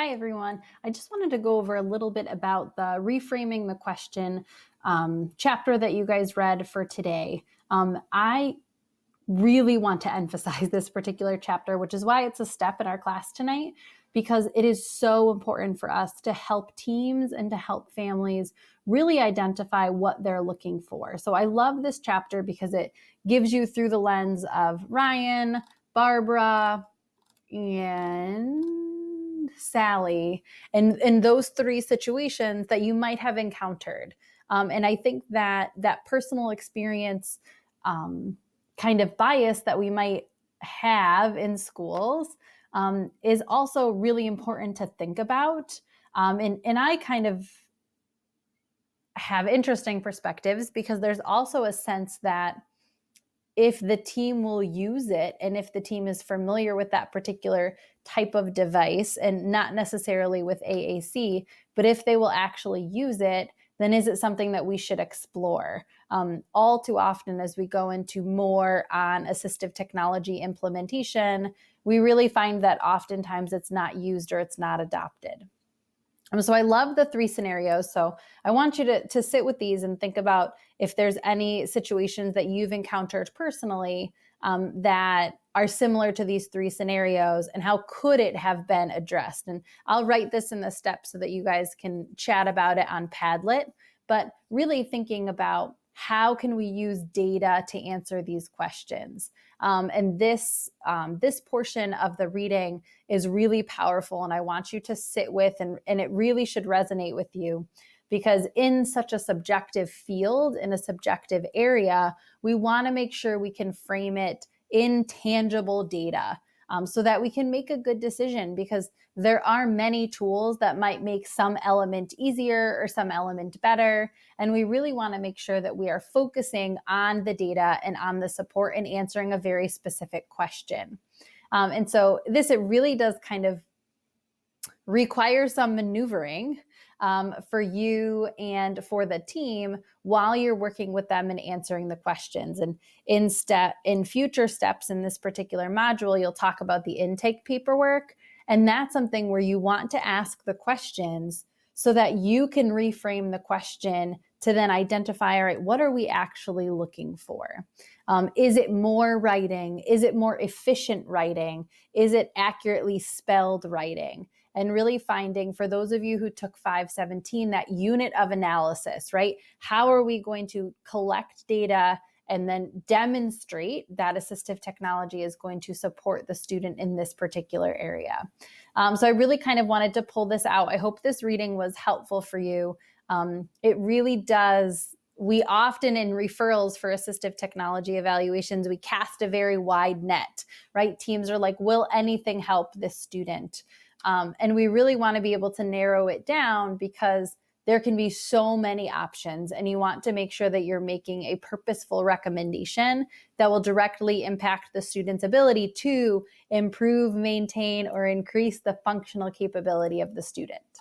Hi, everyone. I just wanted to go over a little bit about the reframing the question chapter that you guys read for today. I really want to emphasize this particular chapter, which is why it's a step in our class tonight, because it is so important for us to help teams and to help families really identify what they're looking for. So I love this chapter because it gives you through the lens of Ryan, Barbara, and Sally, and those three situations that you might have encountered. And I think that that personal experience kind of bias that we might have in schools is also really important to think about. And I kind of have interesting perspectives because there's also a sense that if the team will use it and if the team is familiar with that particular type of device and not necessarily with AAC, but if they will actually use it, then is it something that we should explore? All too often, as we go into more on assistive technology implementation, we really find that oftentimes it's not used or it's not adopted. So I love the three scenarios. So I want you to sit with these and think about if there's any situations that you've encountered personally that are similar to these three scenarios, and how could it have been addressed? And I'll write this in the steps so that you guys can chat about it on Padlet, but really thinking about how can we use data to answer these questions? And this portion of the reading is really powerful, and I want you to sit with, and it really should resonate with you, because in such a subjective field, in a subjective area, we want to make sure we can frame it in tangible data so that we can make a good decision, because there are many tools that might make some element easier or some element better. And we really want to make sure that we are focusing on the data and on the support and answering a very specific question. And so it really does kind of require some maneuvering for you and for the team while you're working with them and answering the questions. And in future steps in this particular module, you'll talk about the intake paperwork. And that's something where you want to ask the questions so that you can reframe the question to then identify, all right, what are we actually looking for? Is it more writing? Is it more efficient writing? Is it accurately spelled writing? And really finding, for those of you who took 517, that unit of analysis, right? How are we going to collect data and then demonstrate that assistive technology is going to support the student in this particular area? So I really kind of wanted to pull this out. I hope this reading was helpful for you. It really does. We often, in referrals for assistive technology evaluations, we cast a very wide net, right? Teams are like, will anything help this student? And we really want to be able to narrow it down, because there can be so many options, and you want to make sure that you're making a purposeful recommendation that will directly impact the student's ability to improve, maintain, or increase the functional capability of the student.